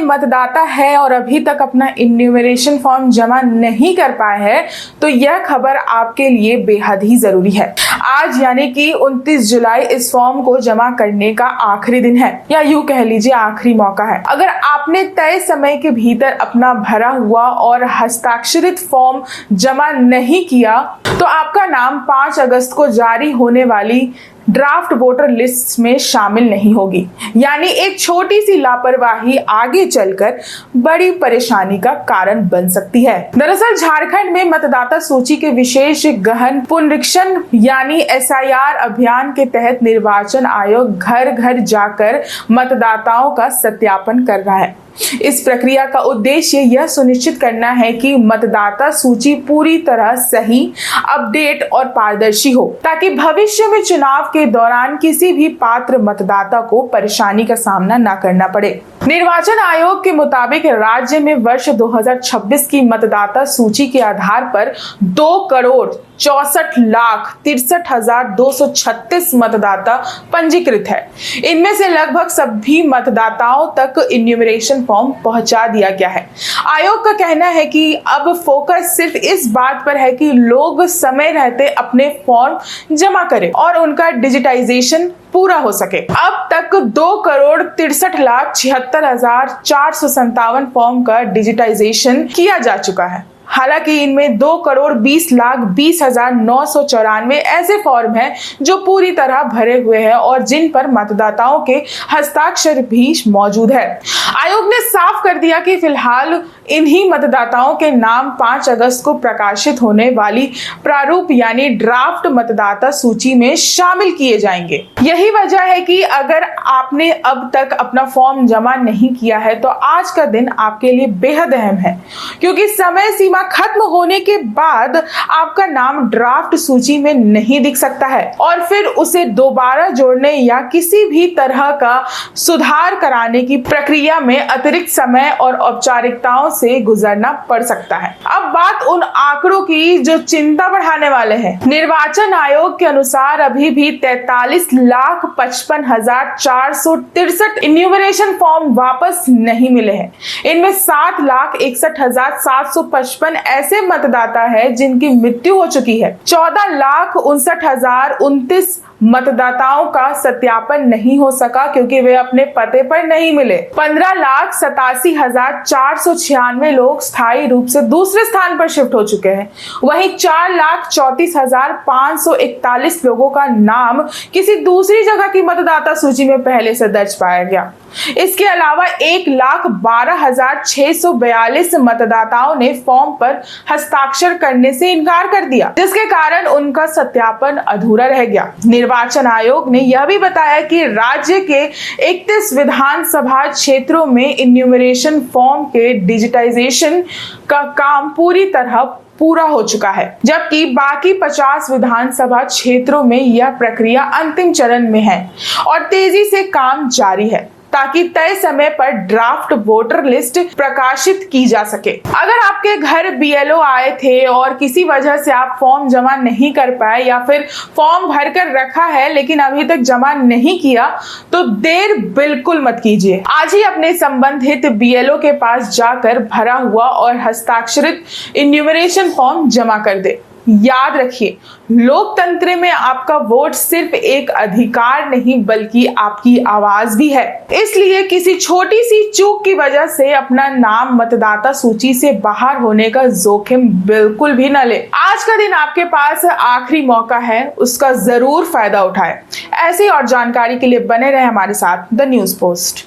मतदाता है और अभी तक अपना इन्यूमरेशन फॉर्म जमा नहीं कर पाए हैं तो यह खबर आपके लिए बेहद ही जरूरी है। आज यानी कि 29 जुलाई इस फॉर्म को जमा करने का आखिरी दिन है, या यूं कह लीजिए आखिरी मौका है। अगर आपने तय समय के भीतर अपना भरा हुआ और हस्ताक्षरित फॉर्म जमा नहीं किया तो आपका नाम 5 अगस्त को जारी होने वाली ड्राफ्ट वोटर लिस्ट में शामिल नहीं होगी। यानी एक छोटी सी लापरवाही आगे चलकर बड़ी परेशानी का कारण बन सकती है। दरअसल झारखंड में मतदाता सूची के विशेष गहन पुनरीक्षण यानी SIR अभियान के तहत निर्वाचन आयोग घर घर जाकर मतदाताओं का सत्यापन कर रहा है। इस प्रक्रिया का उद्देश्य यह सुनिश्चित करना है कि मतदाता सूची पूरी तरह सही, अपडेट और पारदर्शी हो, ताकि भविष्य में चुनाव के दौरान किसी भी पात्र मतदाता को परेशानी का सामना न करना पड़े। निर्वाचन आयोग के मुताबिक राज्य में वर्ष 2026 की मतदाता सूची के आधार पर 2,64,63,236 मतदाता पंजीकृत है। इनमें से लगभग सभी मतदाताओं तक इन्यूमरेशन फॉर्म पहुंचा दिया गया है। आयोग का कहना है कि अब फोकस सिर्फ इस बात पर है कि लोग समय रहते अपने फॉर्म जमा करें और उनका डिजिटाइजेशन पूरा हो सके। अब तक 2,63,76,457 फॉर्म का डिजिटाइजेशन किया जा चुका है। हालांकि इनमें 2,20,20,994 ऐसे फॉर्म हैं जो पूरी तरह भरे हुए हैं और जिन पर मतदाताओं के हस्ताक्षर भी मौजूद है। आयोग ने साफ कर दिया कि फिलहाल इन्हीं मतदाताओं के नाम 5 अगस्त को प्रकाशित होने वाली प्रारूप यानी ड्राफ्ट मतदाता सूची में शामिल किए जाएंगे। यही वजह है कि अगर आपने अब तक अपना फॉर्म जमा नहीं किया है तो आज का दिन आपके लिए बेहद अहम है, क्योंकि समय सीमा खत्म होने के बाद आपका नाम ड्राफ्ट सूची में नहीं दिख सकता है और फिर उसे दोबारा जोड़ने या किसी भी तरह का सुधार कराने की प्रक्रिया में अतिरिक्त समय और औपचारिकताओं से गुजरना पड़ सकता है। अब बात उन आंकड़ों की जो चिंता बढ़ाने वाले हैं। निर्वाचन आयोग के अनुसार अभी भी 43,55,463 इन्यूमरेशन फॉर्म वापस नहीं मिले हैं। इनमें 7,61,755 ऐसे मतदाता है जिनकी मृत्यु हो चुकी है। 14,59,029 मतदाताओं का सत्यापन नहीं हो सका क्योंकि वे अपने पते पर नहीं मिले। 15,87,496 लोग स्थायी रूप से दूसरे स्थान पर शिफ्ट हो चुके हैं। वहीं 4,34,541 लोगों का नाम किसी दूसरी जगह की मतदाता सूची में पहले से दर्ज पाया गया। इसके अलावा 1,12,642 मतदाताओं ने फॉर्म पर हस्ताक्षर करने से इनकार कर दिया, जिसके कारण उनका सत्यापन अधूरा रह गया। निर्वाचन आयोग ने यह भी बताया कि राज्य के 31 विधानसभा क्षेत्रों में इन्यूमरेशन फॉर्म के डिजिटाइजेशन का काम पूरी तरह पूरा हो चुका है, जबकि बाकी 50 विधानसभा क्षेत्रों में यह प्रक्रिया अंतिम चरण में है और तेजी से काम जारी है ताकि तय समय पर ड्राफ्ट वोटर लिस्ट प्रकाशित की जा सके। अगर आपके घर BLO आए थे और किसी वजह से आप फॉर्म जमा नहीं कर पाए या फिर फॉर्म भर कर रखा है लेकिन अभी तक जमा नहीं किया तो देर बिल्कुल मत कीजिए। आज ही अपने संबंधित BLO के पास जाकर भरा हुआ और हस्ताक्षरित इन्यूमरेशन फॉर्म जमा कर दे। याद रखिए, लोकतंत्र में आपका वोट सिर्फ एक अधिकार नहीं बल्कि आपकी आवाज भी है। इसलिए किसी छोटी सी चूक की वजह से अपना नाम मतदाता सूची से बाहर होने का जोखिम बिल्कुल भी न ले। आज का दिन आपके पास आखिरी मौका है, उसका जरूर फायदा उठाएं। ऐसी और जानकारी के लिए बने रहे हमारे साथ द न्यूज़ पोस्ट।